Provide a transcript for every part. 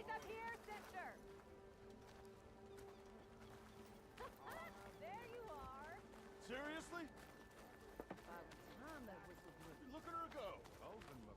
Eyes up here, sister! There you are! Seriously? By the time that whistle blew. You look at her go. Open look.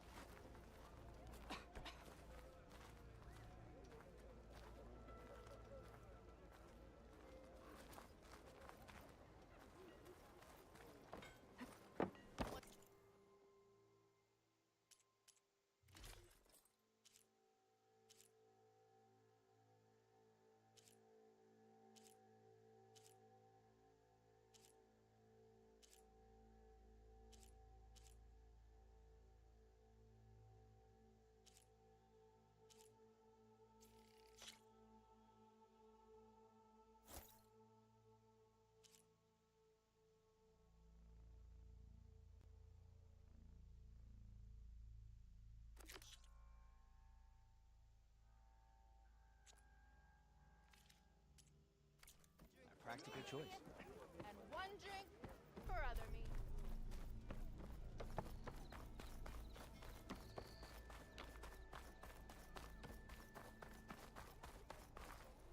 A practical choice. And one drink for other me.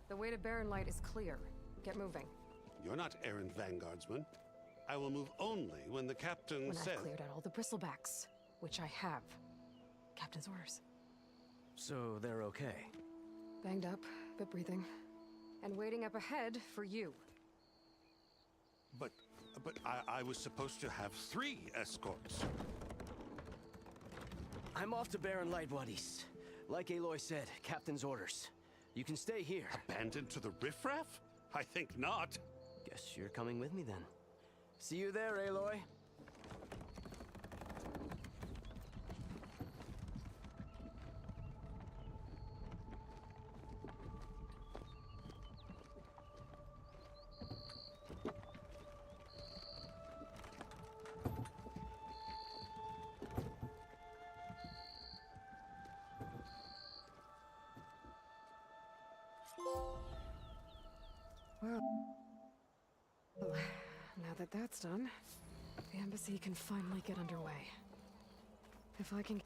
The way to Barren Light is clear. Get moving. You're not errand vanguardsman. I will move only when the captain When says... I've cleared out all the bristlebacks, which I have. Captain's orders. So they're okay. Banged up, but breathing. And waiting up ahead for you. But I was supposed to have 3 escorts. I'm off to Barren Light, Wadis. Like Aloy said, Captain's orders. You can stay here. Abandoned to the riffraff? I think not. Guess you're coming with me then. See you there, Aloy. Well, now that that's done, the embassy can finally get underway. If I can...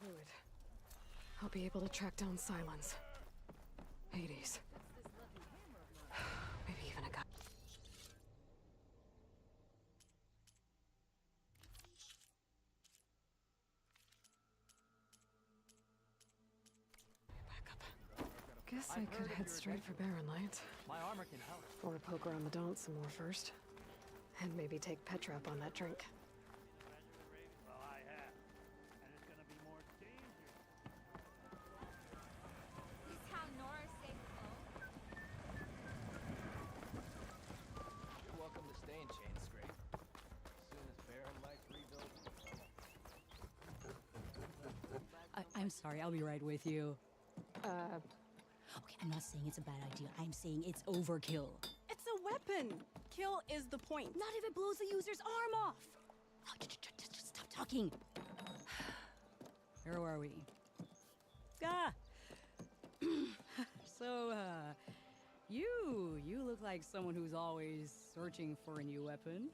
Fluid. I'll be able to track down Silence. Hades. Maybe even a guy. Back up. Guess I could head straight for Barren Light. My armor can help. Or poke around the Daunt some more first. And maybe take Petra up on that drink. Well, I have. And it's gonna be more dangerous. This is how Nora saved You're welcome to stay in Chain Scrape. As soon as Barren Light's rebuilt. I'm sorry, I'll be right with you. Okay, I'm not saying it's a bad idea. I'm saying it's overkill. It's a weapon. Kill is the point. Not if it blows the user's arm off. Oh, just stop talking. Where are we? Ah! So, you look like someone who's always searching for a new weapon.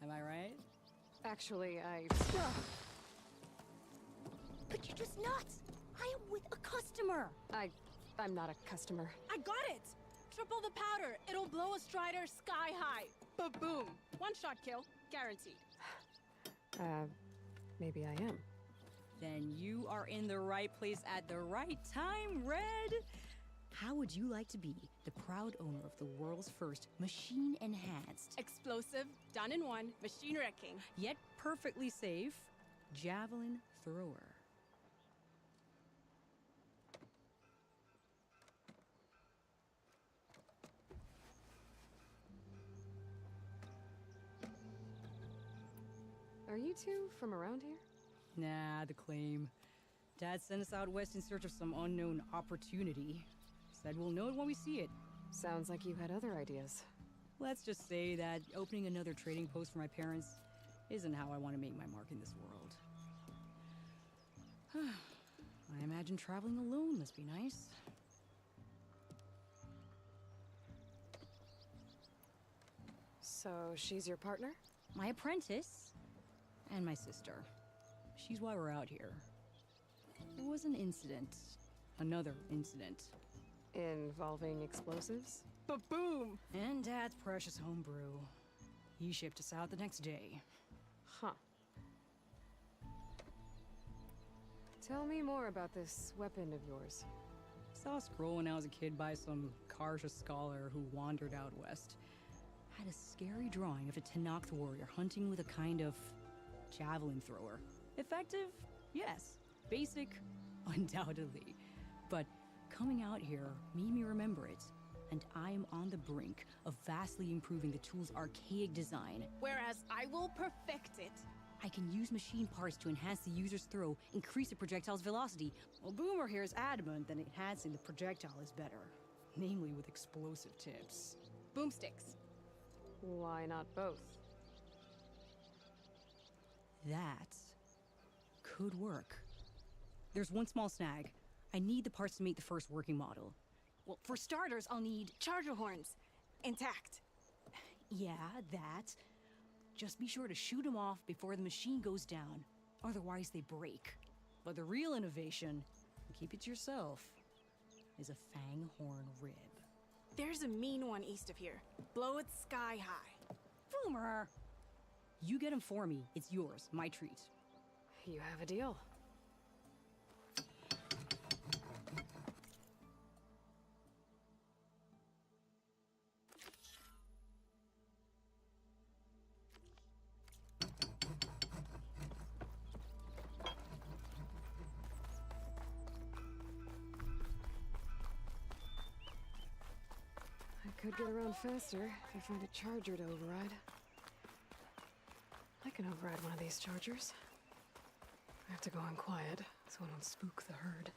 Am I right? Actually, But you're just nuts! I am with a customer! I'm not a customer. I got it. Triple the powder. It'll blow a Strider sky high. Ba-boom. One shot kill. Guaranteed. Maybe I am. Then you are in the right place at the right time, Red. How would you like to be the proud owner of the world's first machine-enhanced, Explosive, done in one, machine wrecking. yet perfectly safe, javelin thrower? Are you two from around here? Nah, the claim. Dad sent us out west in search of some unknown opportunity. Said we'll know it when we see it. Sounds like you had other ideas. Let's just say that opening another trading post for my parents isn't how I want to make my mark in this world. I imagine traveling alone must be nice. So she's your partner? My apprentice and my sister. She's why we're out here. There was an incident. Another incident. Involving explosives? Ba-boom! And Dad's precious homebrew. He shipped us out the next day. Huh. Tell me more about this weapon of yours. Saw a scroll when I was a kid by some Karja scholar who wandered out west. Had a scary drawing of a Tenakth warrior hunting with a kind of javelin thrower. Effective? Yes. Basic? Undoubtedly. But coming out here made me remember it. And I am on the brink of vastly improving the tool's archaic design. Whereas I will perfect it. I can use machine parts to enhance the user's throw, increase the projectile's velocity. Well, Boomer here is adamant that enhancing the projectile is better. Namely with explosive tips. Boomsticks. Why not both? That could work. There's one small snag. I need the parts to make the first working model. Well, for starters, I'll need charger horns. Intact. Yeah, that. Just be sure to shoot them off before the machine goes down. Otherwise, they break. But the real innovation, keep it to yourself, is a fang horn rib. There's a mean one east of here. Blow it sky high. Boomer! You get him for me. It's yours. My treat. You have a deal. I could get around faster if I find a charger to override. I can override one of these chargers. I have to go in quiet so I don't spook the herd.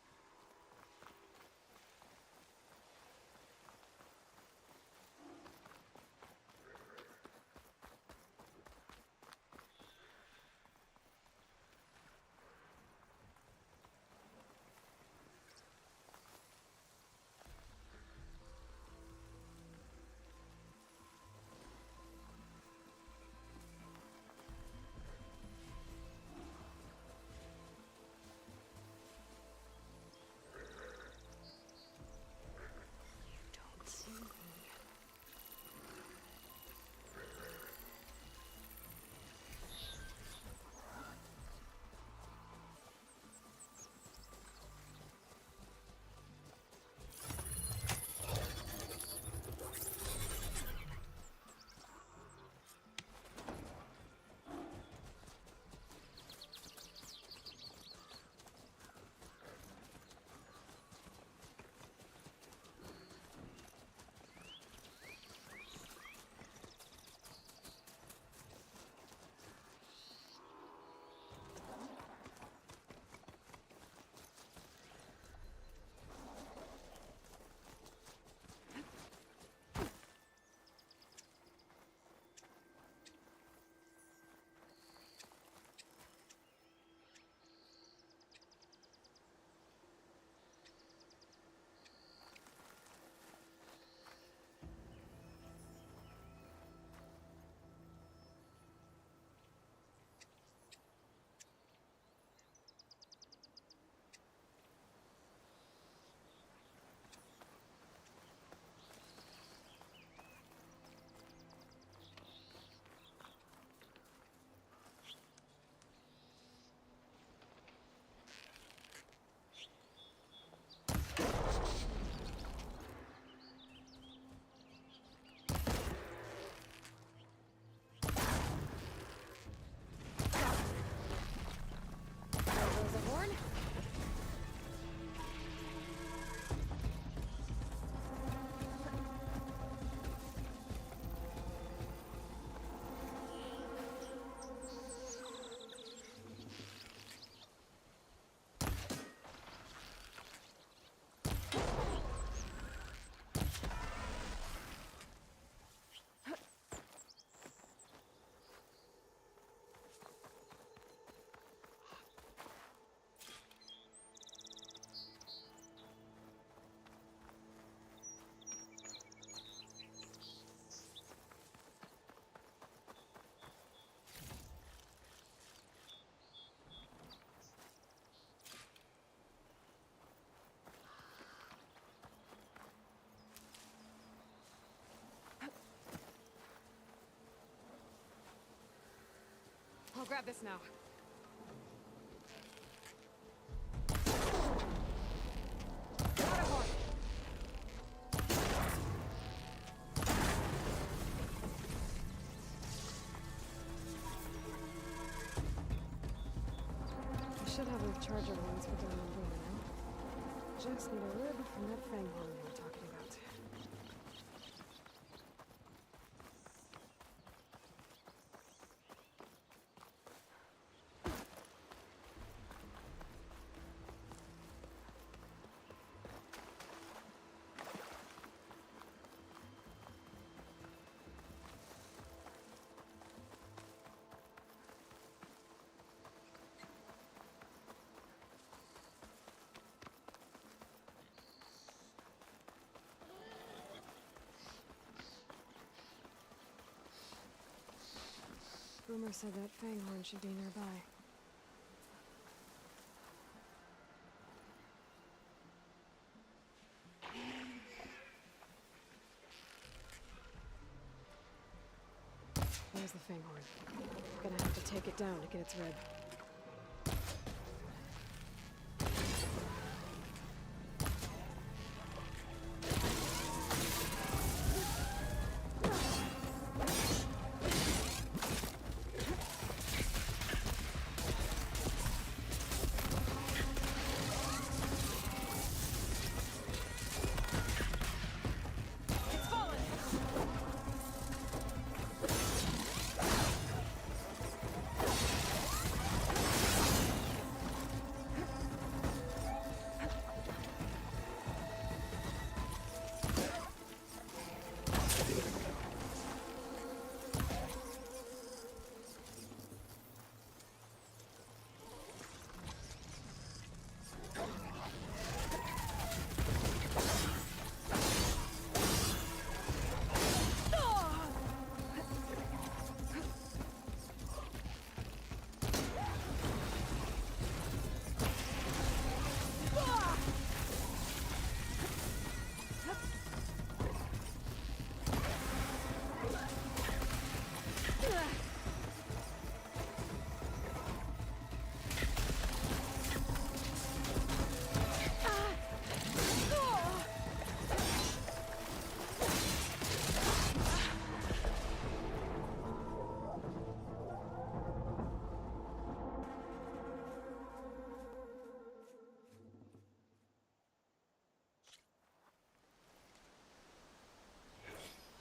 I'll grab this now. I should have a charger ones for down the room now. Just need a rib from that fanghorn they were talking about. Rumor said that fanghorn should be nearby. There's the fanghorn. Gonna have to take it down to get its rib.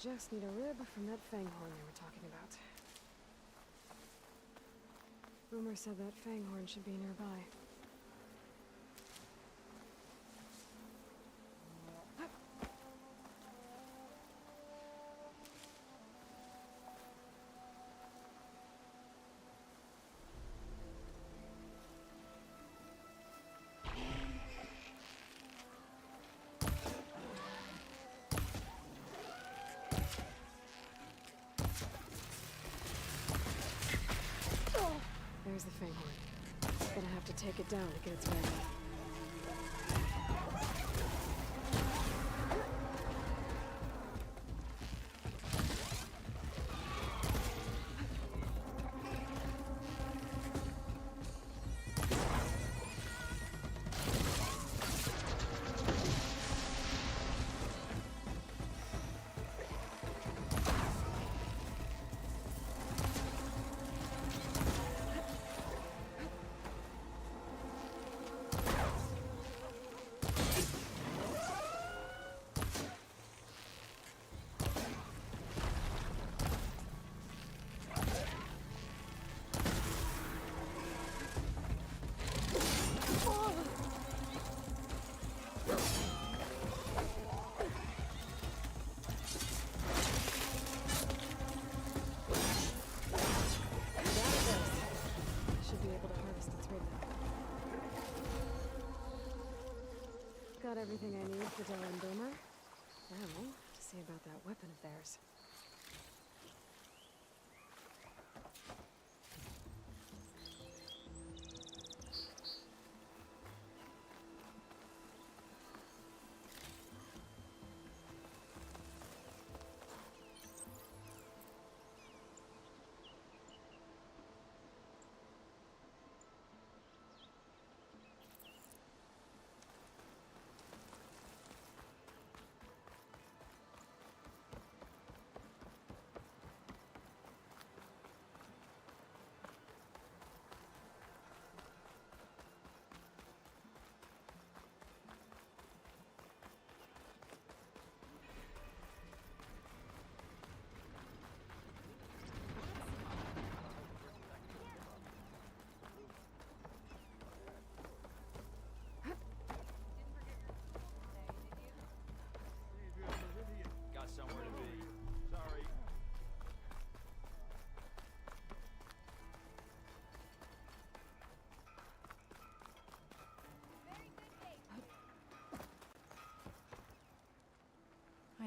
Just need a rib from that fanghorn they were talking about. Rumor said that fanghorn should be nearby. There's the fanghorn. Gonna have to take it down to get its ready. Got everything I need for Dell and Boomer. Now, to see about that weapon of theirs.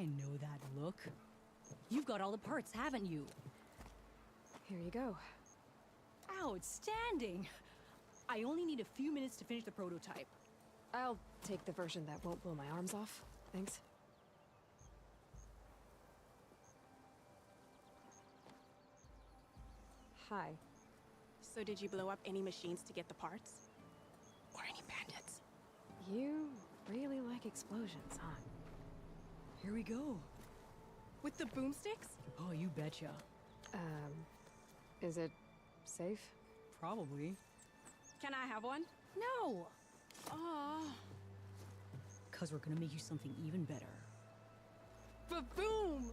I know that look. You've got all the parts, haven't you? Here you go. Outstanding! I only need a few minutes to finish the prototype. I'll take the version that won't blow my arms off. Thanks. Hi. So did you blow up any machines to get the parts? Or any bandits? You really like explosions, huh? Here we go. With the boomsticks? Oh, you betcha. Is it safe? Probably. Can I have one? No! Aw. Cause we're gonna make you something even better. Ba-boom!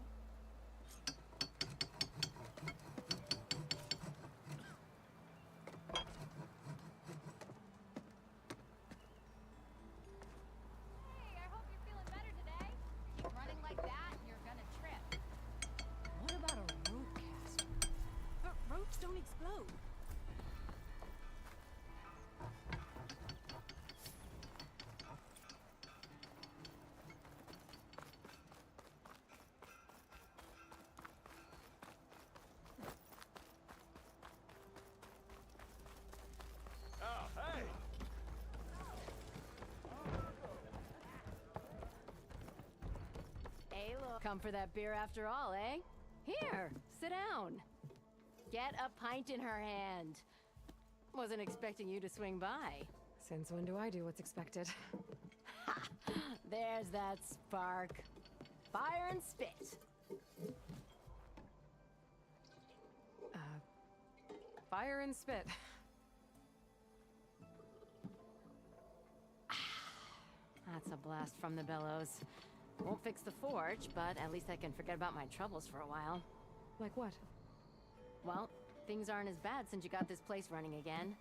Hey, I hope you're feeling better today. Keep running like that, and you're gonna trip. What about a rope caster? But ropes don't explode. Oh, hey! Hey, look. Come for that beer after all, eh? Here, sit down. Get a pint in her hand. Wasn't expecting you to swing by. Since when do I do what's expected? There's that spark. Fire and spit. Fire and spit. That's a blast from the bellows. Won't fix the forge, but at least I can forget about my troubles for a while. Like what? Well, things aren't as bad since you got this place running again.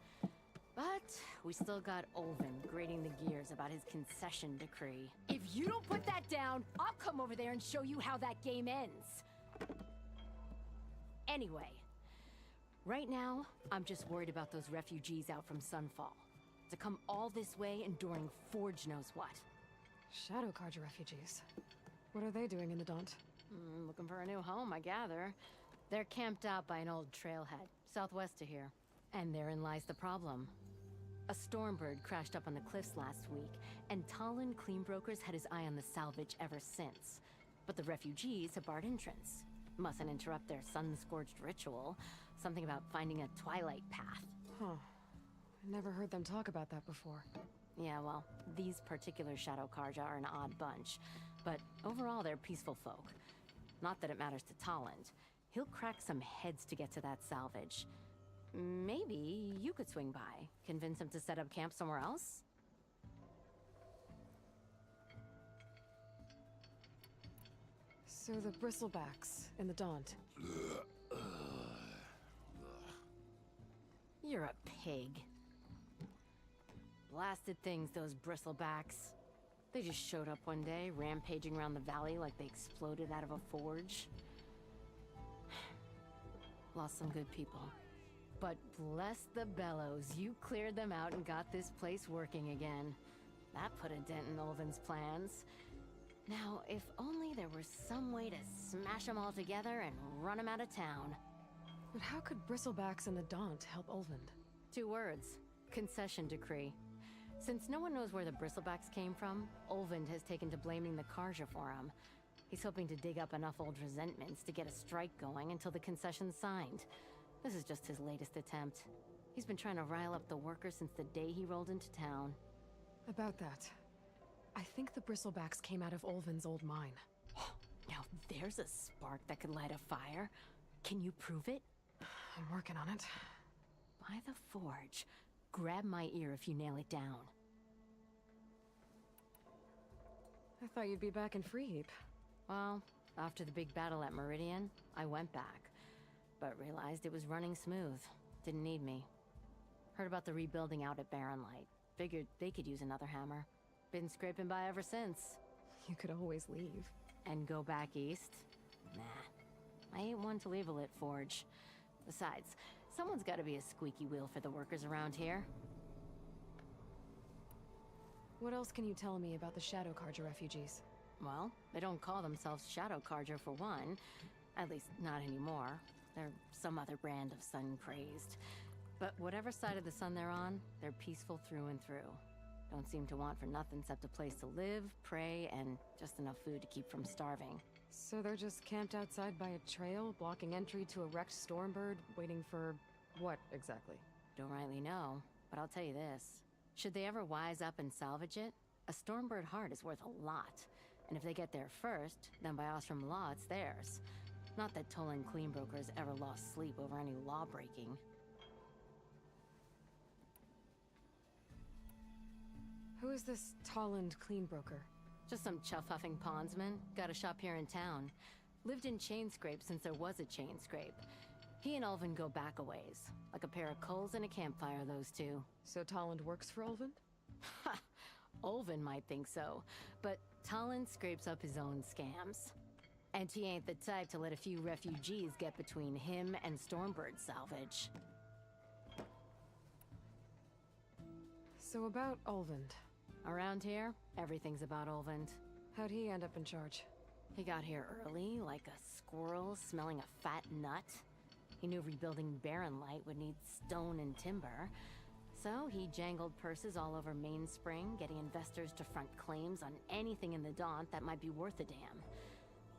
But we still got Olvin grating the gears about his concession decree. If you don't put that down, I'll come over there and show you how that game ends. Anyway, right now, I'm just worried about those refugees out from Sunfall. To come all this way enduring Forge knows what. Shadow Carja refugees. What are they doing in the Daunt? Looking for a new home, I gather. They're camped out by an old trailhead, southwest of here. And therein lies the problem. A Stormbird crashed up on the cliffs last week, and Talon Cleanbrokers had his eye on the salvage ever since. But the refugees have barred entrance. Mustn't interrupt their sun-scorched ritual. Something about finding a twilight path. Huh. I never heard them talk about that before. Yeah, well, these particular Shadow Carja are an odd bunch. But overall, they're peaceful folk. Not that it matters to Talland. He'll crack some heads to get to that salvage. Maybe you could swing by, convince him to set up camp somewhere else? So the Bristlebacks in the Daunt. You're a pig. Blasted things, those Bristlebacks. They just showed up one day, rampaging around the valley like they exploded out of a forge. Lost some good people. But bless the bellows, you cleared them out and got this place working again. That put a dent in Olvin's plans. Now, if only there were some way to smash them all together and run them out of town. But how could Bristlebacks in the Daunt help Olvind? 2 words. Concession decree. Since no one knows where the Bristlebacks came from, Olvind has taken to blaming the Carja for them. He's hoping to dig up enough old resentments to get a strike going until the concession's signed. This is just his latest attempt. He's been trying to rile up the workers since the day he rolled into town. About that, I think the Bristlebacks came out of Olvin's old mine. Now there's a spark that could light a fire. Can you prove it? I'm working on it. By the forge. Grab my ear if you nail it down. I thought you'd be back in Freeheap. Well, after the big battle at Meridian, I went back. But realized it was running smooth. Didn't need me. Heard about the rebuilding out at Barren Light. Figured they could use another hammer. Been scraping by ever since. You could always leave. And go back east? Nah. I ain't one to leave a lit forge. Besides, someone's gotta be a squeaky wheel for the workers around here. What else can you tell me about the Shadow Carja refugees? Well, they don't call themselves Shadow Carja for one. At least, not anymore. They're some other brand of sun-crazed. But whatever side of the sun they're on, they're peaceful through and through. Don't seem to want for nothing except a place to live, pray, and just enough food to keep from starving. So they're just camped outside by a trail, blocking entry to a wrecked Stormbird, waiting for what exactly? Don't rightly know, but I'll tell you this. Should they ever wise up and salvage it, a Stormbird heart is worth a lot. And if they get there first, then by Ostrom law, it's theirs. Not that Toland Cleanbroker's ever lost sleep over any law breaking. Who is this Tolland Cleanbroker? Just some chuff-huffing pondsman. Got a shop here in town. Lived in Chainscrape since there was a Chainscrape. He and Ulvin go back a ways. Like a pair of coals and a campfire, those two. So Tolland works for Ulvin? Ha! Ulvin might think so, but Tolland scrapes up his own scams. And he ain't the type to let a few refugees get between him and Stormbird salvage. So about Ulvin. Around here, everything's about Ulvin. How'd he end up in charge? He got here early, like a squirrel smelling a fat nut. He knew rebuilding Barren Light would need stone and timber. So he jangled purses all over Mainspring, getting investors to front claims on anything in the Daunt that might be worth a damn.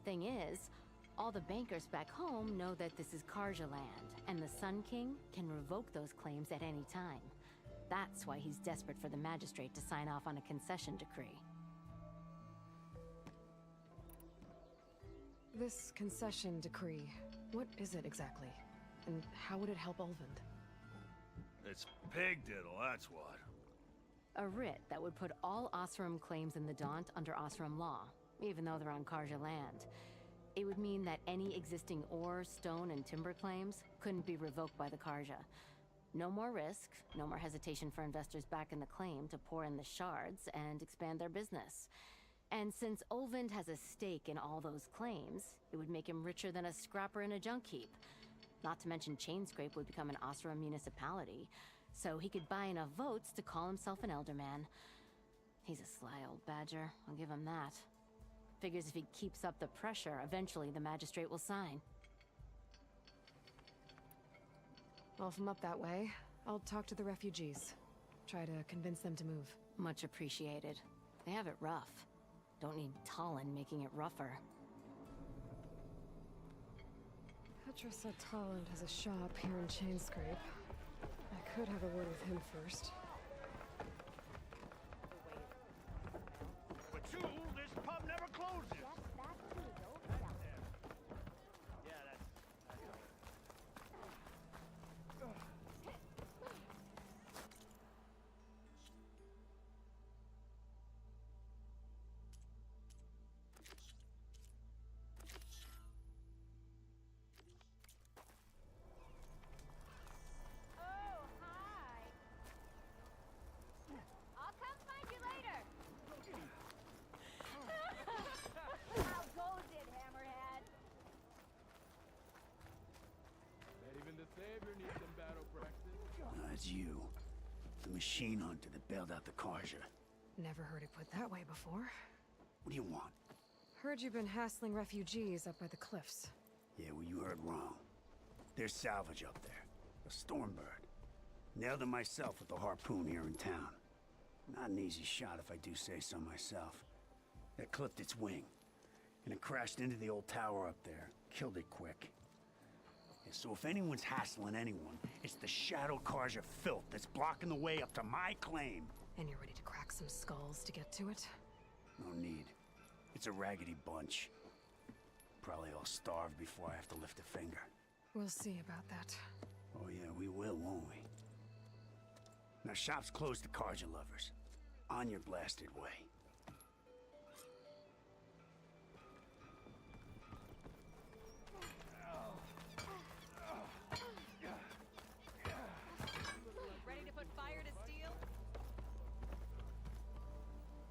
Thing is, all the bankers back home know that this is Carja land, and the Sun King can revoke those claims at any time. That's why he's desperate for the magistrate to sign off on a concession decree. This concession decree, what is it exactly? And how would it help Ulvin? It's pig diddle, that's what. A writ that would put all Osram claims in the Daunt under Osram law, even though they're on Carja land. It would mean that any existing ore, stone, and timber claims couldn't be revoked by the Carja. No more risk, no more hesitation for investors back in the claim to pour in the shards and expand their business. And since Ulvin has a stake in all those claims, it would make him richer than a scrapper in a junk heap. Not to mention Chainscrape would become an Osram municipality, so he could buy enough votes to call himself an Elderman. He's a sly old badger, I'll give him that. Figures if he keeps up the pressure, eventually the magistrate will sign. Well, if I'm up that way, I'll talk to the refugees. Try to convince them to move. Much appreciated. They have it rough. Don't need Tolland making it rougher. Petra said Tolland has a shop here in Chainscrape. I could have a word with him first. But you, this pub never closes. Yeah, that's Oh, hi. I'll come find you later. How goes it, Hammerhead? Not even the Savior needs some battle practice. It's you. The machine hunter that bailed out the Carja. Never heard it put that way before. What do you want? Heard you've been hassling refugees up by the cliffs. Yeah, well, you heard wrong. There's salvage up there. A Stormbird. Nailed it myself with the harpoon here in town. Not an easy shot if I do say so myself. It clipped its wing. And it crashed into the old tower up there. Killed it quick. Yeah, so if anyone's hassling anyone, it's the Shadow Carja filth that's blocking the way up to my claim. And you're ready to crack some skulls to get to it? No need. It's a raggedy bunch. Probably all starved before I have to lift a finger. We'll see about that. Oh yeah, we will, won't we? Now shop's closed to Carja lovers. On your blasted way. Ready to put fire to steel?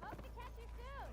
Hope to catch you soon.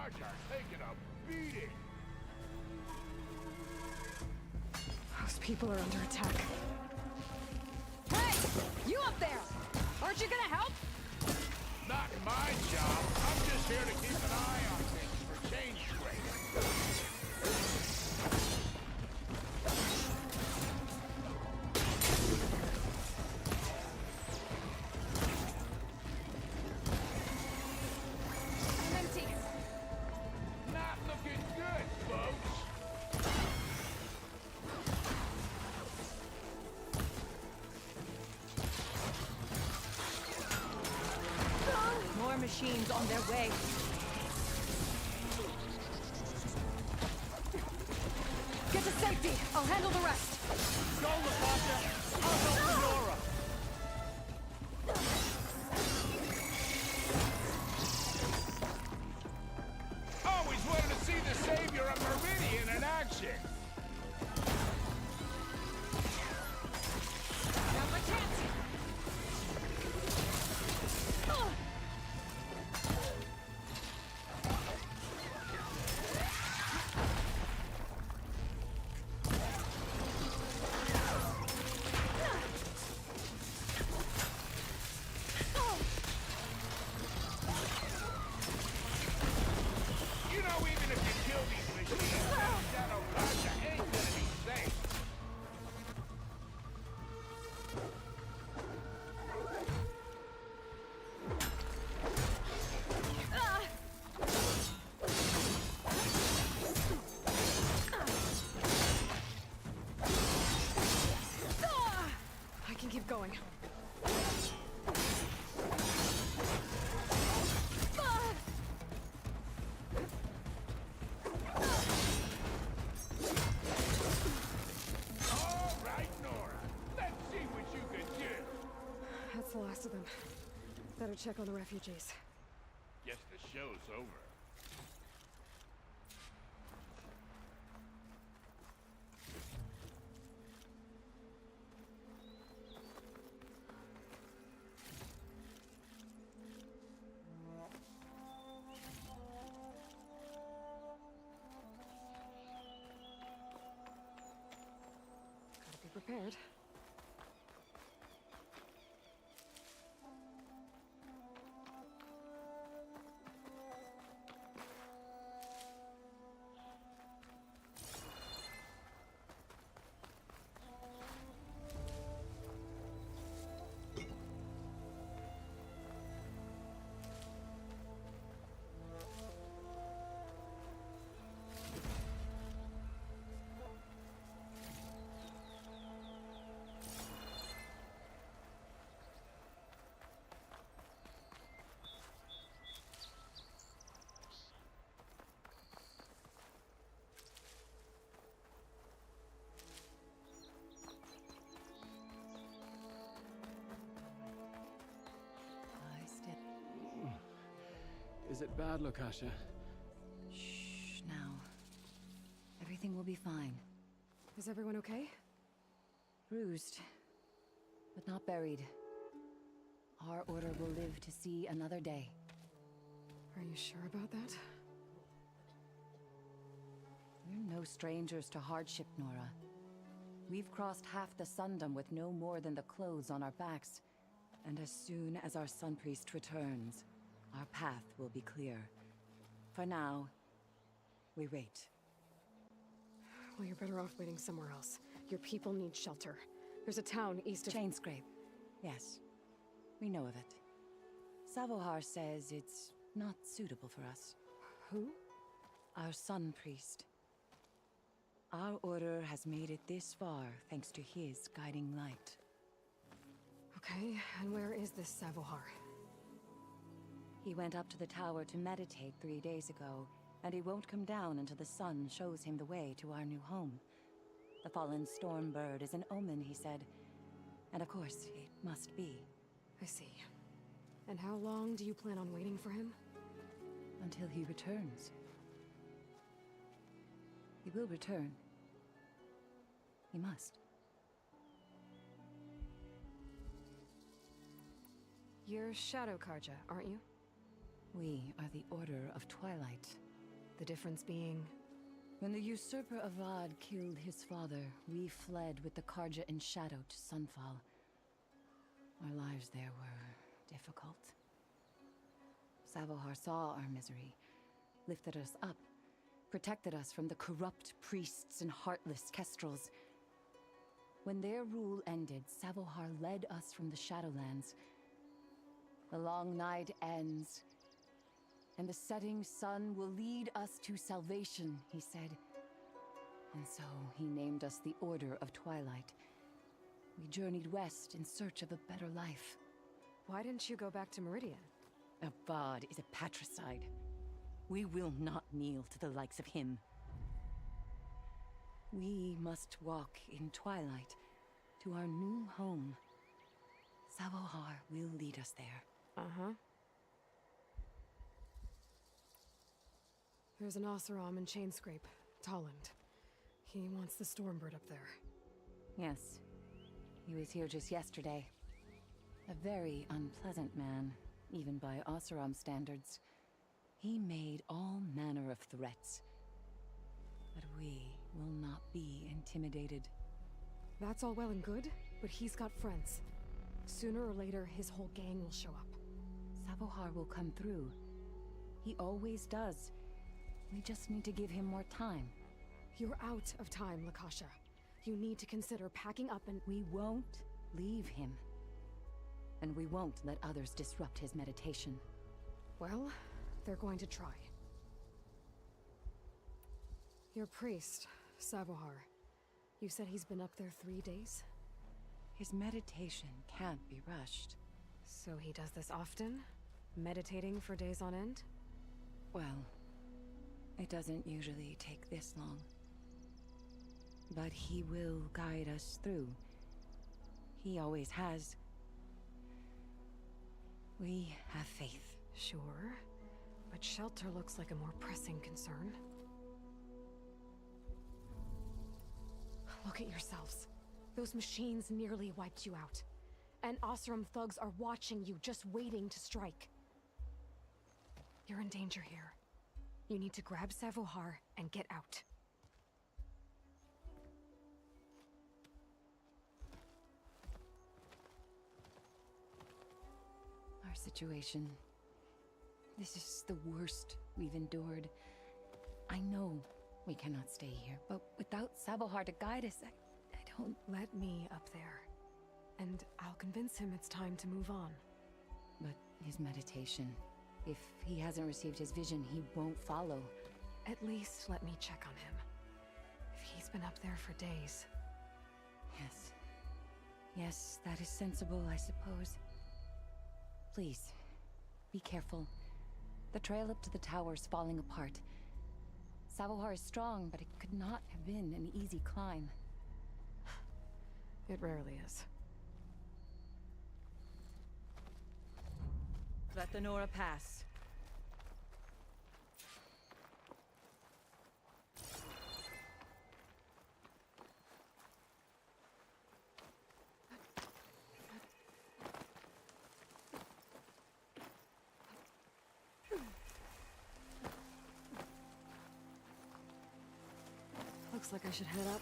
Karja taking a beating. Those people are under attack. Hey! You up there! Aren't you gonna help? Not my job. I'm just here to keep an eye on things for change rate. Not looking good, folks. More machines on their way. Get to safety. I'll handle the rest. Go, Latasha! I'll help Nora! Always wanted to see the savior of Meridian in action. Now's my chance. You know, even if you kill these machines, Shadow Karja ain't gonna be safe. I can keep going. All right, Nora. Let's see what you can do. That's the last of them. Better check on the refugees. Guess the show's over. Gotta be prepared. Is it bad, Lokasha? Shh, now. Everything will be fine. Is everyone okay? Bruised, but not buried. Our order will live to see another day. Are you sure about that? We're no strangers to hardship, Nora. We've crossed half the Sundom with no more than the clothes on our backs. And as soon as our Sun Priest returns, our path will be clear. For now, we wait. Well, you're better off waiting somewhere else. Your people need shelter. There's a town east of... Chainscrape. Yes. We know of it. Savohar says it's not suitable for us. Who? Our Sun Priest. Our order has made it this far thanks to his guiding light. Okay, and where is this Savohar? He went up to the tower to meditate 3 days ago, and he won't come down until the sun shows him the way to our new home. The fallen storm bird is an omen, he said. And of course, it must be. I see. And how long do you plan on waiting for him? Until he returns. He will return. He must. You're Shadow Karja, aren't you? We are the Order of Twilight. The difference being... When the usurper Avad killed his father, we fled with the Karja in shadow to Sunfall. Our lives there were difficult. Savohar saw our misery, lifted us up, protected us from the corrupt priests and heartless Kestrels. When their rule ended, Savohar led us from the Shadowlands. The long night ends, and the setting sun will lead us to salvation, he said. And so he named us the Order of Twilight. We journeyed west in search of a better life. Why didn't you go back to Meridian? Avad is a patricide. We will not kneel to the likes of him. We must walk in Twilight to our new home. Savohar will lead us there. Uh-huh. There's an Oseram in Chainscrape, Tolland. He wants the Stormbird up there. Yes. He was here just yesterday. A very unpleasant man, even by Oseram standards. He made all manner of threats. But we will not be intimidated. That's all well and good, but he's got friends. Sooner or later, his whole gang will show up. Savohar will come through. He always does. We just need to give him more time. You're out of time, Lakasha. You need to consider packing up and... We won't leave him. And we won't let others disrupt his meditation. Well, they're going to try. Your priest, Savohar. You said he's been up there 3 days? His meditation can't be rushed. So he does this often? Meditating for days on end? Well, it doesn't usually take this long. But he will guide us through. He always has. We have faith. Sure, but shelter looks like a more pressing concern. Look at yourselves. Those machines nearly wiped you out. And Oseram thugs are watching you, just waiting to strike. You're in danger here. You need to grab Savohar and get out. Our situation. This is the worst we've endured. I know we cannot stay here, but without Savohar to guide us, I don't... Let me up there. And I'll convince him it's time to move on. But his meditation... If he hasn't received his vision, he won't follow. At least let me check on him. If he's been up there for days. Yes. Yes, that is sensible, I suppose. Please, be careful. The trail up to the tower's falling apart. Savohar is strong, but it could not have been an easy climb. It rarely is. Let the Nora pass. Looks like I should head up.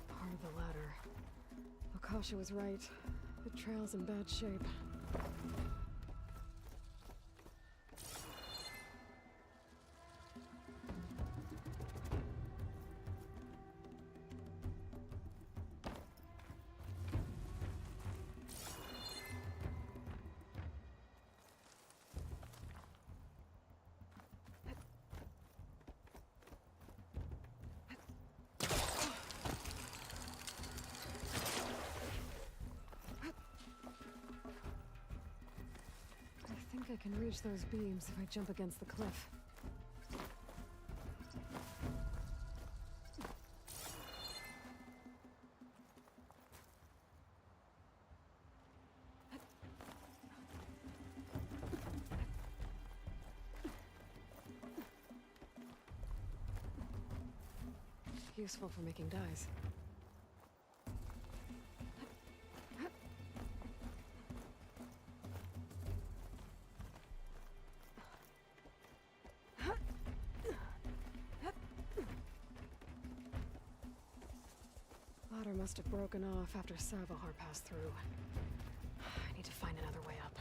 Part of the ladder. Akasha was right. The trail's in bad shape. think I can reach those beams if I jump against the cliff. Useful for making dyes. Ladder must have broken off after Savahar passed through. I need to find another way up.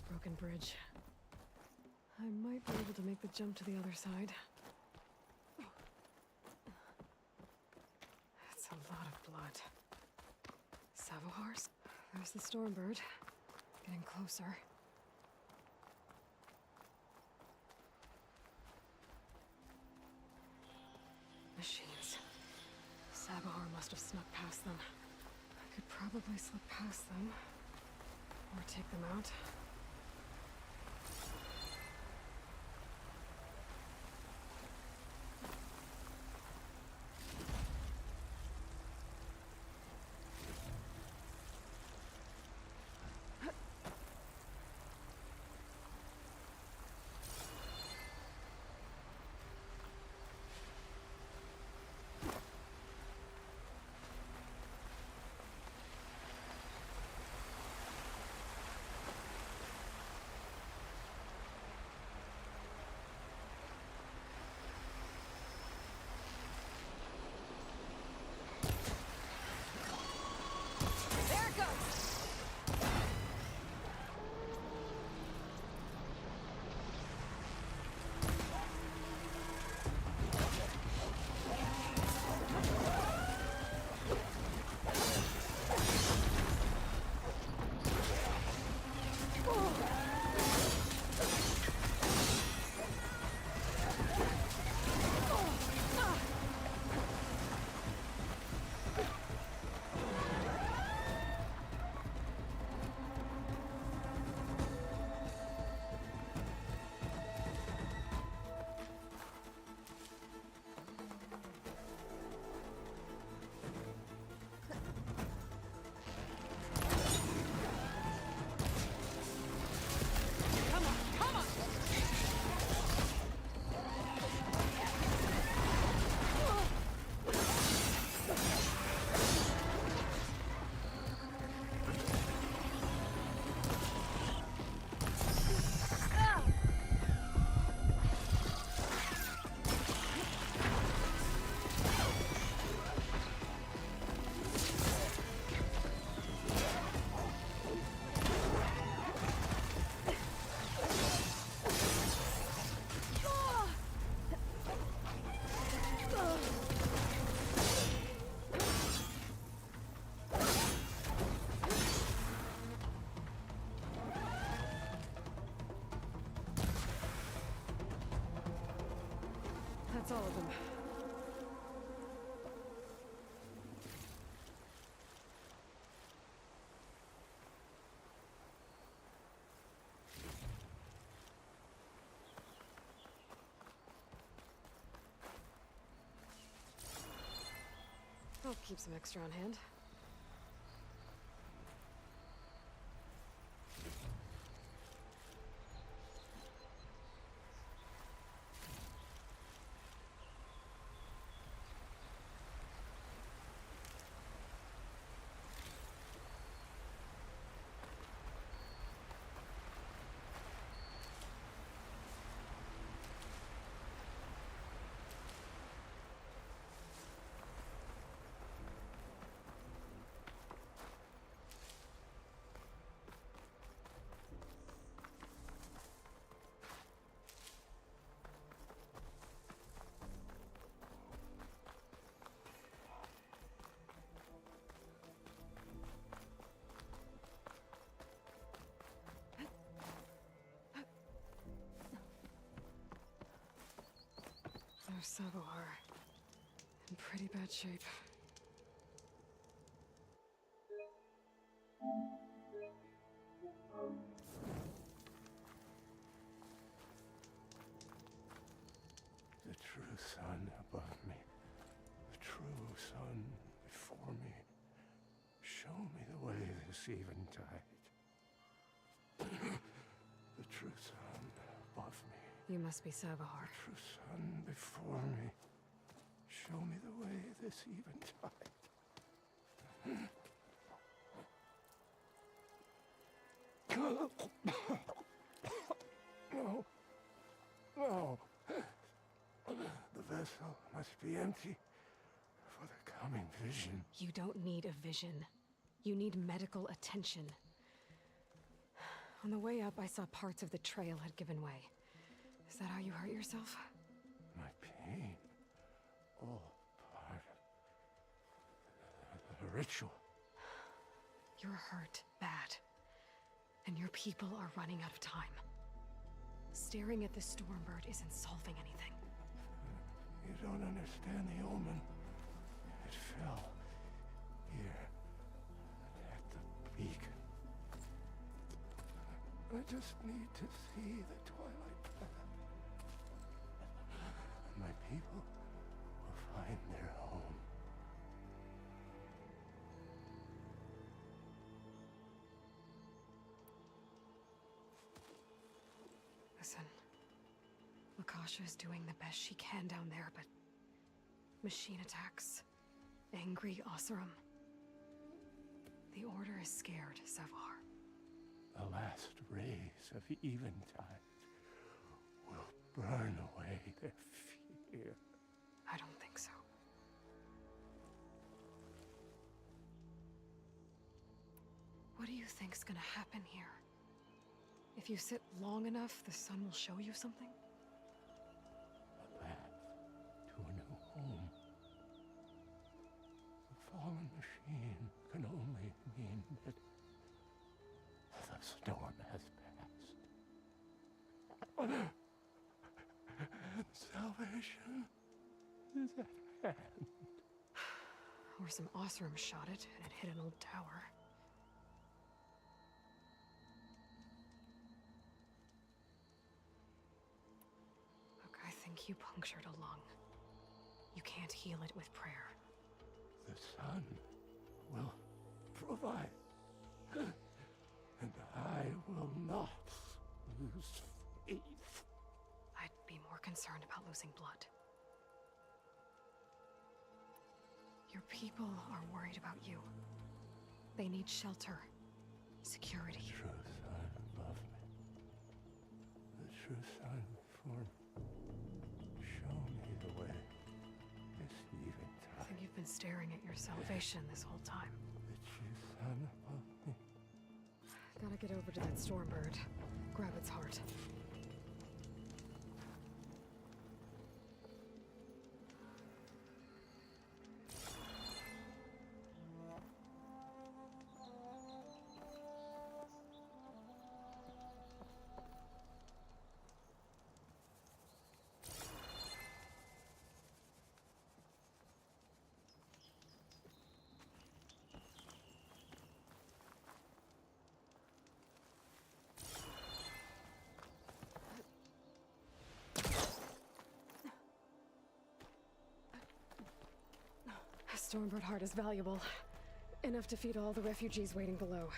Broken bridge. I might be able to make the jump to the other side. That's a lot of blood. Savahars? There's the Stormbird. Getting closer. Machines. Savahar must have snuck past them. I could probably slip past them. Or take them out. That's all of them. I'll keep some extra on hand. of Savohar. In pretty bad shape. The true sun above me. The true sun before me. Show me the way this eventide. The true sun above me. You must be Savohar. The true sun before me. Show me the way this eventide. No. No. The vessel must be empty for the coming vision. You don't need a vision. You need medical attention. On the way up, I saw parts of the trail had given way. Is that how you hurt yourself? My pain. All part of the ritual. You're hurt bad. And your people are running out of time. Staring at the Stormbird isn't solving anything. You don't understand the omen. It fell here at the beacon. I just need to see the twilight path. My people will find their home. Listen, Lakasha is doing the best she can down there, but machine attacks, angry Oseram. The Order is scared, Savohar. The last rays of eventide will burn away their fear. I don't think so. What do you think's gonna happen here? If you sit long enough, the sun will show you something? A path to a new home. The fallen machine can only mean that the storm has passed. And salvation is at hand. Or some Oseram shot it, and it hit an old tower. Look, I think you punctured a lung. You can't heal it with prayer. The sun will provide. And I will not lose faith. I'd be more concerned about losing blood. Your people are worried about you. They need shelter, security. The true sun above me. The true sun before me. Show me the way this eventide. I think you've been staring at your salvation this whole time. The true sun above me. Gotta get over to that Stormbird. Grab its heart. Stormbird heart is valuable. Enough to feed all the refugees waiting below.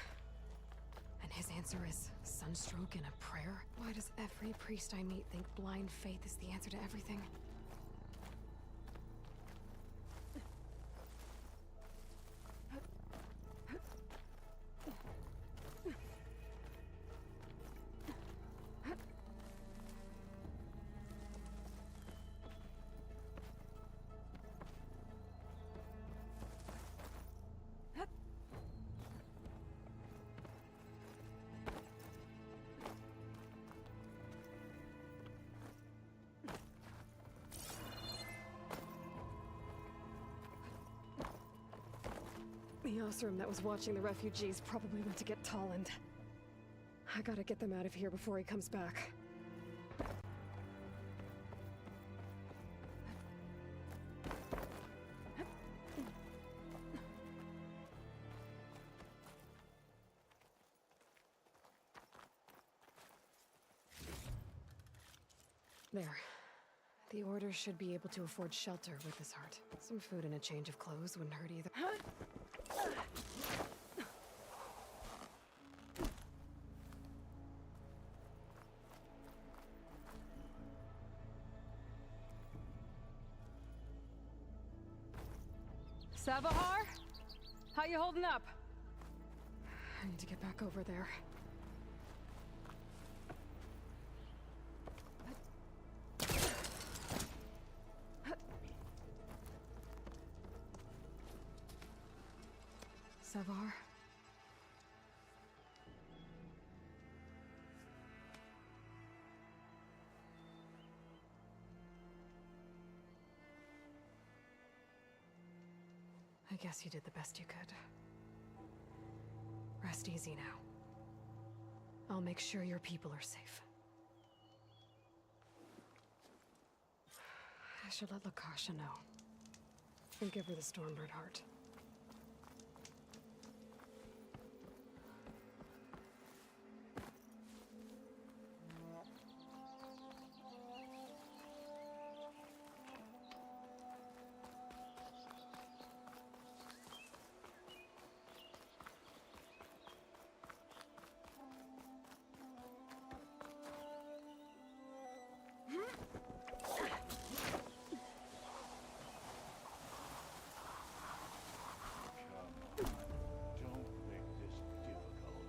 And his answer is sunstroke and a prayer? Why does every priest I meet think blind faith is the answer to everything? The Oseram that was watching the refugees probably went to get Tolland. I gotta get them out of here before he comes back. There. The Order should be able to afford shelter with this heart. Some food and a change of clothes wouldn't hurt either. Savahar? How you holding up? I need to get back over there. Savar? I guess you did the best you could. Rest easy now. I'll make sure your people are safe. I should let Lakasha know. And give her the Stormbird heart. Don't make this difficult.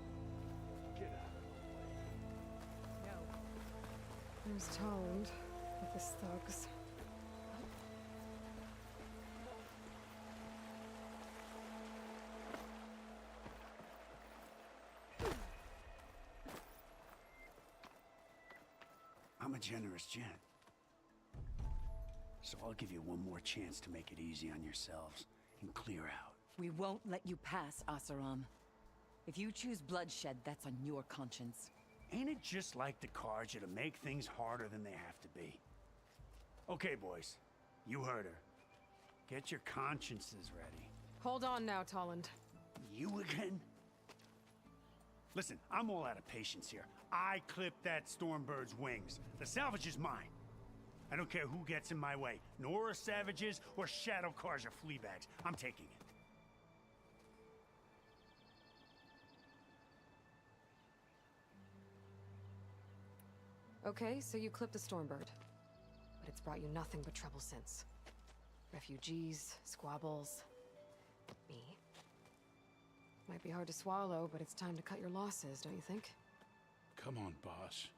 Get out of the way. There's Tolland with his thugs. I'm a generous gent. So I'll give you one more chance to make it easy on yourselves and clear out. We won't let you pass, Asaram. If you choose bloodshed, that's on your conscience. Ain't it just like the Carja to make things harder than they have to be? Okay, boys. You heard her. Get your consciences ready. Hold on now, Tolland. You again? Listen, I'm all out of patience here. I clipped that Stormbird's wings. The salvage is mine. I don't care who gets in my way. Nora Savages or Shadow Carja fleabags. I'm taking it. Okay, so you clipped the Stormbird. But it's brought you nothing but trouble since. Refugees, squabbles, me. Might be hard to swallow, but it's time to cut your losses, don't you think? Come on, boss.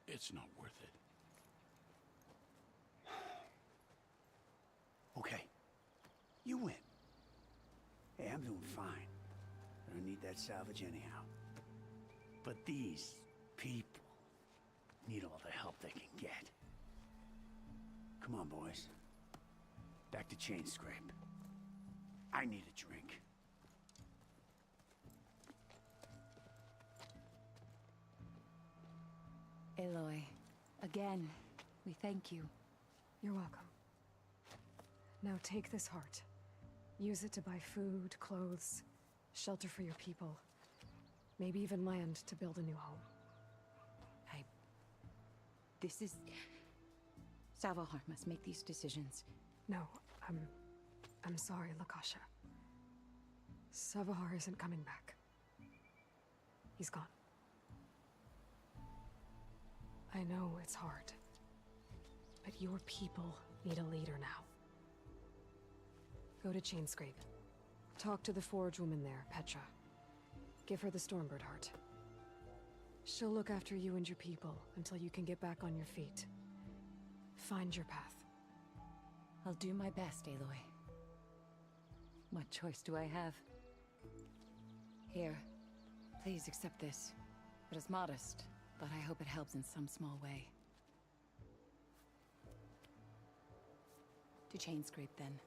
It's not worth it. Okay. You win. Hey, I'm doing fine. I don't need that salvage anyhow. But these people need all the help they can get. Come on, boys. Back to Chain Scrape. I need a drink. Aloy, again, we thank you. You're welcome. Now take this heart. Use it to buy food, clothes, shelter for your people. Maybe even land to build a new home. This is... Savahar must make these decisions. No, I'm sorry, Lakasha. Savahar isn't coming back. He's gone. I know it's hard. But your people need a leader now. Go to Chainscrape. Talk to the Forge woman there, Petra. Give her the Stormbird heart. She'll look after you and your people until you can get back on your feet. Find your path. I'll do my best, Aloy. What choice do I have? Here, please accept this. It is modest, but I hope it helps in some small way. To Chainscrape, then.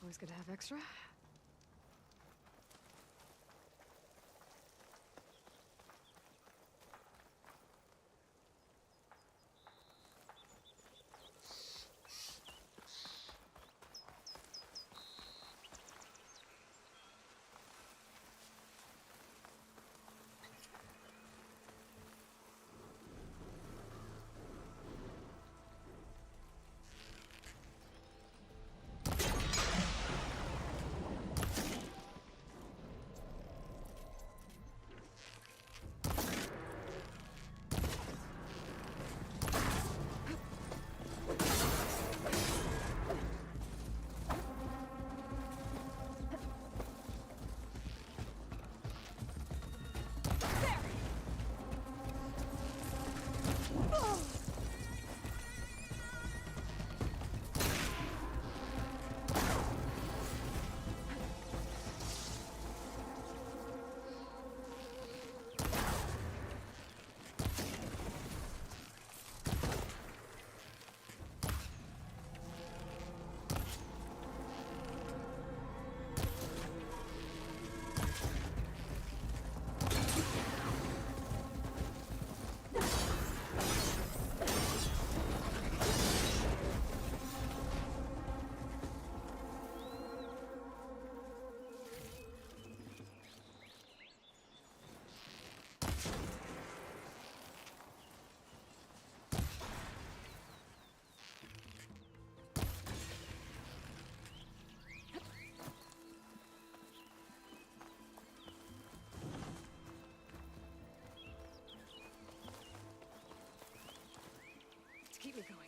Always good to have extra. To keep me going.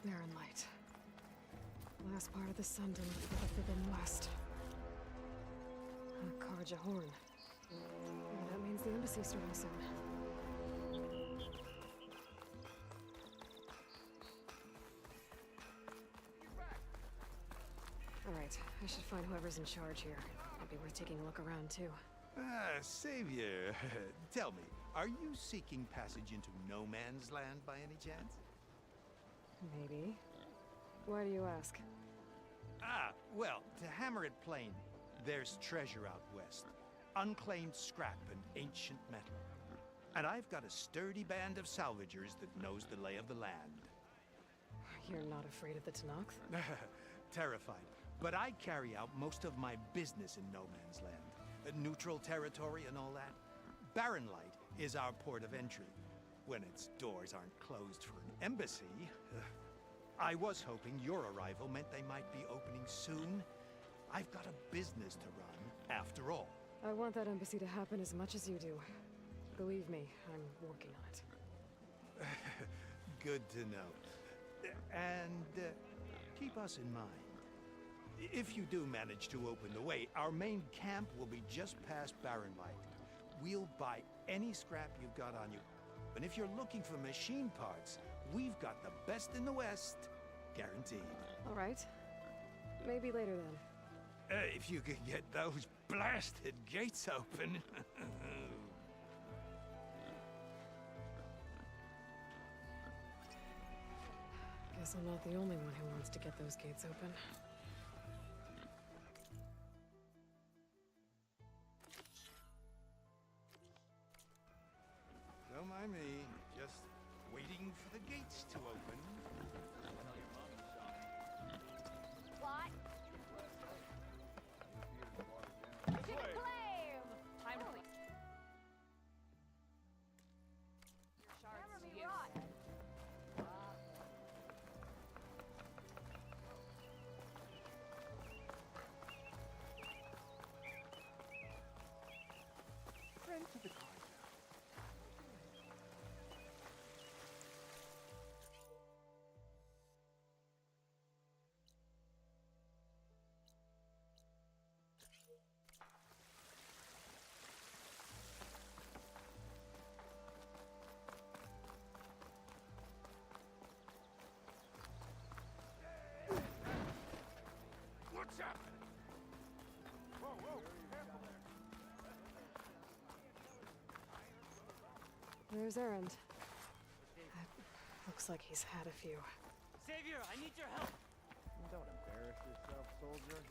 Barren Light. Last part of the Sundom before the Forbidden West. Karja Horn. Well, that means the embassy's starting soon. Alright, I should find whoever's in charge here. Might be worth taking a look around, too. Ah, Savior. Tell me, are you seeking passage into no man's land by any chance? Maybe. Why do you ask? Ah, well, to hammer it plain, there's treasure out west. Unclaimed scrap and ancient metal. And I've got a sturdy band of salvagers that knows the lay of the land. You're not afraid of the Tenakth? Terrified. But I carry out most of my business in no man's land. Neutral territory and all that. Barren Light is our port of entry. When its doors aren't closed for an embassy. I was hoping your arrival meant they might be opening soon. I've got a business to run, after all. I want that embassy to happen as much as you do. Believe me, I'm working on it. Good to know. And keep us in mind. If you do manage to open the way, our main camp will be just past Barren Light. We'll buy any scrap you've got on you. And if you're looking for machine parts, we've got the best in the West, guaranteed. All right. Maybe later then. If you could get those blasted gates open. Guess I'm not the only one who wants to get those gates open. Don't mind me, just waiting for the gates to open. Plot. Chicken claim. Time to please. Your shards to you. There's Erend. Looks like he's had a few. Savior, I need your help. Don't embarrass yourself, soldier.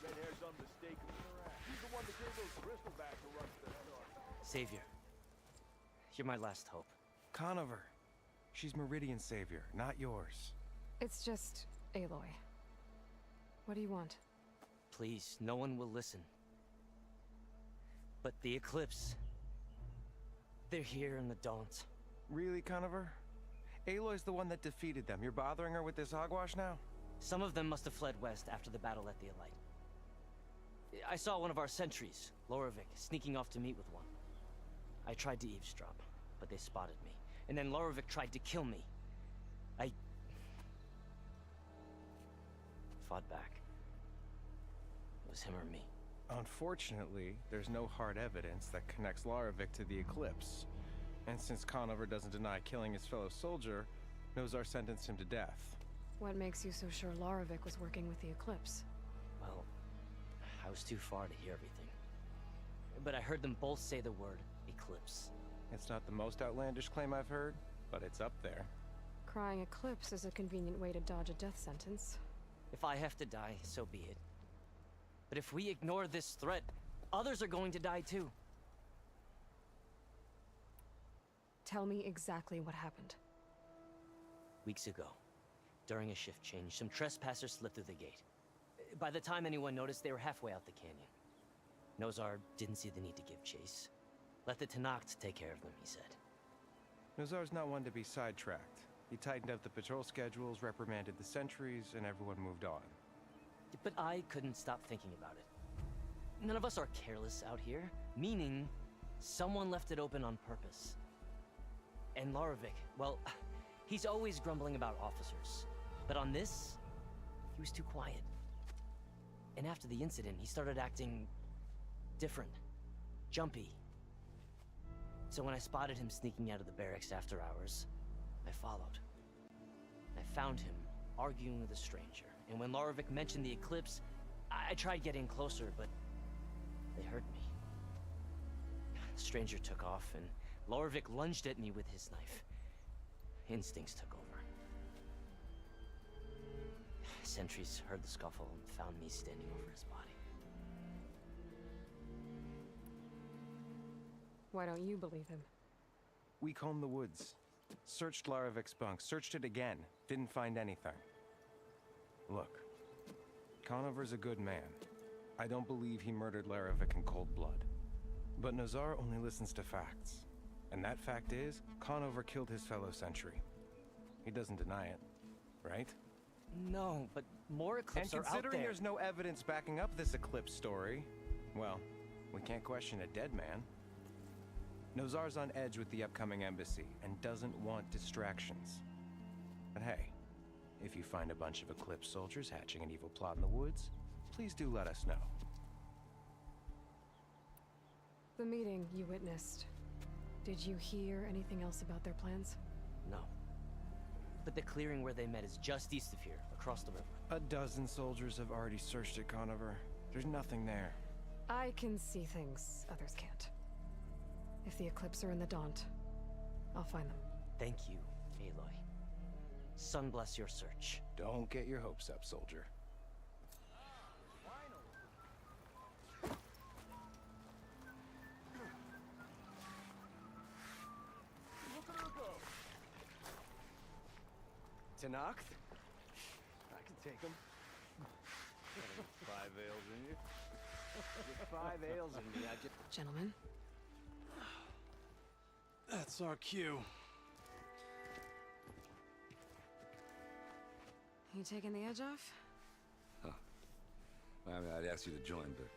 Red hair's unmistakable. He's the one that gave those crystal back to rush the head off. Savior. You're my last hope. Conover. She's Meridian's savior, not yours. It's just Aloy. What do you want? Please, no one will listen. But the Eclipse... they're here in the Daunt. Really, Conover? Aloy's the one that defeated them. You're bothering her with this hogwash now? Some of them must have fled west after the battle at the Elite. I saw one of our sentries, Loravik, sneaking off to meet with one. I tried to eavesdrop, but they spotted me. And then Loravik tried to kill me. I... fought back. It was him or me. Unfortunately, there's no hard evidence that connects Loravik to the Eclipse. And since Conover doesn't deny killing his fellow soldier, Nozar sentenced him to death. What makes you so sure Loravik was working with the Eclipse? Well, I was too far to hear everything. But I heard them both say the word Eclipse. It's not the most outlandish claim I've heard, but it's up there. Crying Eclipse is a convenient way to dodge a death sentence. If I have to die, so be it. But if we ignore this threat, others are going to die too. Tell me exactly what happened. Weeks ago, during a shift change, some trespassers slipped through the gate. By the time anyone noticed, they were halfway out the canyon. Nozar didn't see the need to give chase. Let the Tenakth take care of them, he said. Nozar's not one to be sidetracked. He tightened up the patrol schedules, reprimanded the sentries, and everyone moved on. But I couldn't stop thinking about it. None of us are careless out here, meaning someone left it open on purpose. And Loravik, well, he's always grumbling about officers. But on this, he was too quiet. And after the incident, he started acting different, jumpy. So when I spotted him sneaking out of the barracks after hours, I followed. I found him arguing with a stranger. And when Loravik mentioned the Eclipse, I tried getting closer, but they heard me. The stranger took off, and Loravik lunged at me with his knife. Instincts took over. Sentries heard the scuffle and found me standing over his body. Why don't you believe him? We combed the woods. Searched Laravik's bunk. Searched it again. Didn't find anything. Look. Conover's a good man. I don't believe he murdered Laravik in cold blood. But Nozar only listens to facts. And that fact is, Conover killed his fellow sentry. He doesn't deny it, right? No, but more Eclipse are out there. And considering there's no evidence backing up this Eclipse story, well, we can't question a dead man. Nozar's on edge with the upcoming embassy and doesn't want distractions. But hey, if you find a bunch of Eclipse soldiers hatching an evil plot in the woods, please do let us know. The meeting you witnessed. Did you hear anything else about their plans? No. But the clearing where they met is just east of here, across the river. A dozen soldiers have already searched it, Conover. There's nothing there. I can see things others can't. If the Eclipse are in the Daunt, I'll find them. Thank you, Aloy. Sun bless your search. Don't get your hopes up, soldier. Look at her go. Tenakth? I can take him. 5 ales in you? With 5 ales in me, I just... Gentlemen. That's our cue. You taking the edge off? Huh. Well, I mean, I'd ask you to join, but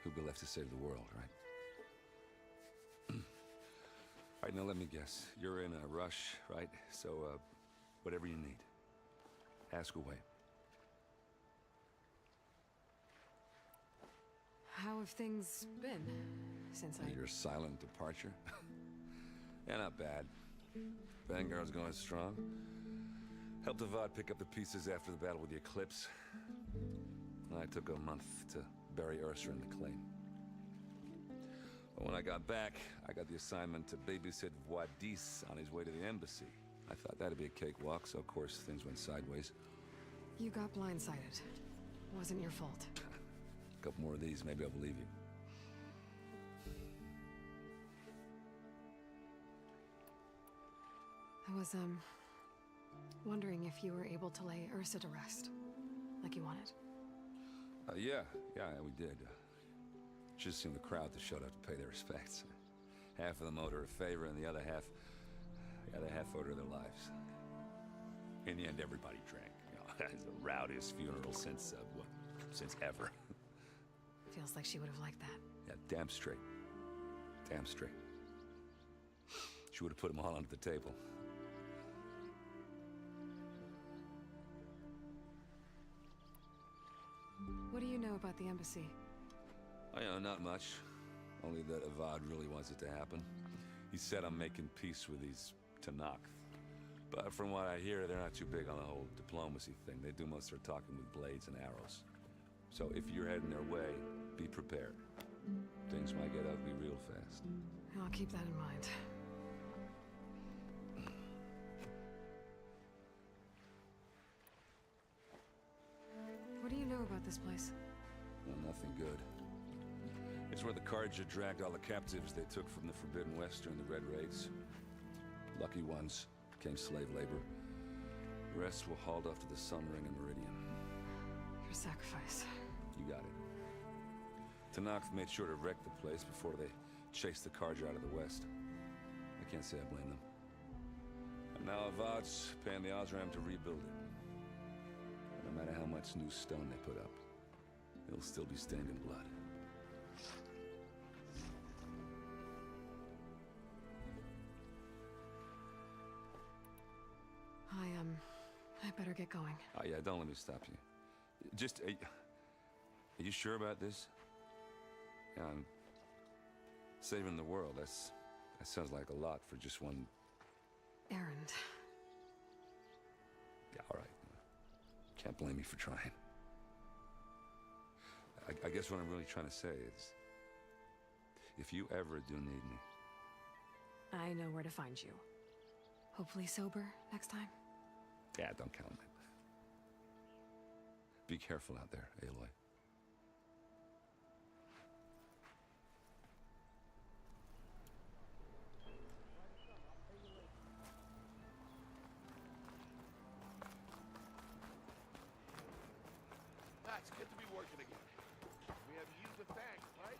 who'd be left to save the world, right? All right, now let me guess. You're in a rush, right? So, whatever you need. Ask away. How have things been since Your silent departure? Yeah, not bad. Vanguard's going strong. Helped Avad pick up the pieces after the battle with the Eclipse. I took a month to bury Ursa in the claim. But when I got back, I got the assignment to babysit Wadis on his way to the embassy. I thought that'd be a cakewalk, so of course things went sideways. You got blindsided. Wasn't your fault. A couple more of these, maybe I'll believe you. I was, wondering if you were able to lay Ursa to rest, like you wanted. Yeah, we did. Just seemed the crowd that showed up to pay their respects. Half of them owed her a favor, and the other half owed her their lives. In the end, everybody drank. You know, it's the rowdiest funeral since ever. Feels like she would have liked that. Yeah, damn straight. Damn straight. She would have put them all onto the table. What do you know about the embassy? I know not much. Only that Avad really wants it to happen. He said I'm making peace with these Tenakth. But from what I hear, they're not too big on the whole diplomacy thing. They do most of their talking with blades and arrows. So if you're heading their way, be prepared. Things might get ugly real fast. I'll keep that in mind. What do you know about this place? Well, nothing good. It's where the Carja dragged all the captives they took from the Forbidden West during the Red Raids. Lucky ones became slave labor. The rest were hauled off to the Sun Ring and Meridian. Your sacrifice. You got it. Tenakth made sure to wreck the place before they chased the Carja out of the West. I can't say I blame them. And now Avad's paying the Osram to rebuild it. No matter how much new stone they put up, it'll still be stained in blood. I better get going. Oh yeah, don't let me stop you. Just, are you sure about this? Yeah, I'm saving the world. That sounds like a lot for just one errand. Yeah, all right. Can't blame me for trying. I guess what I'm really trying to say is, if you ever do need me... I know where to find you. Hopefully sober next time. Yeah, don't count on it. Be careful out there, Aloy. It's good to be working again. We have you to thank, right?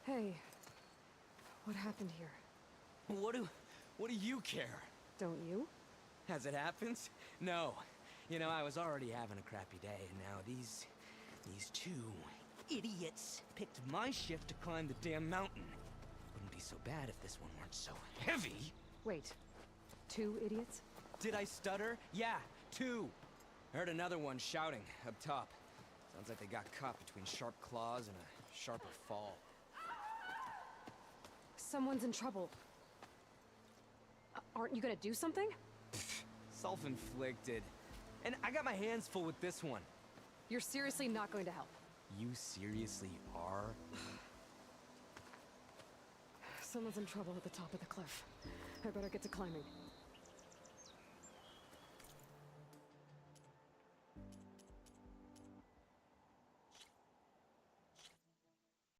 Hey, what happened here? What do you care? Don't you? As it happens? No. You know, I was already having a crappy day, and now these two idiots picked my shift to climb the damn mountain. Wouldn't be so bad if this one weren't so heavy. Wait, 2 idiots? Did I stutter? Yeah, 2. I heard another one shouting up top. Sounds like they got caught between sharp claws and a sharper fall. Someone's in trouble. Aren't you gonna do something? Self-inflicted. And I got my hands full with this one. You're seriously not going to help? You seriously are? Someone's in trouble at the top of the cliff. I better get to climbing.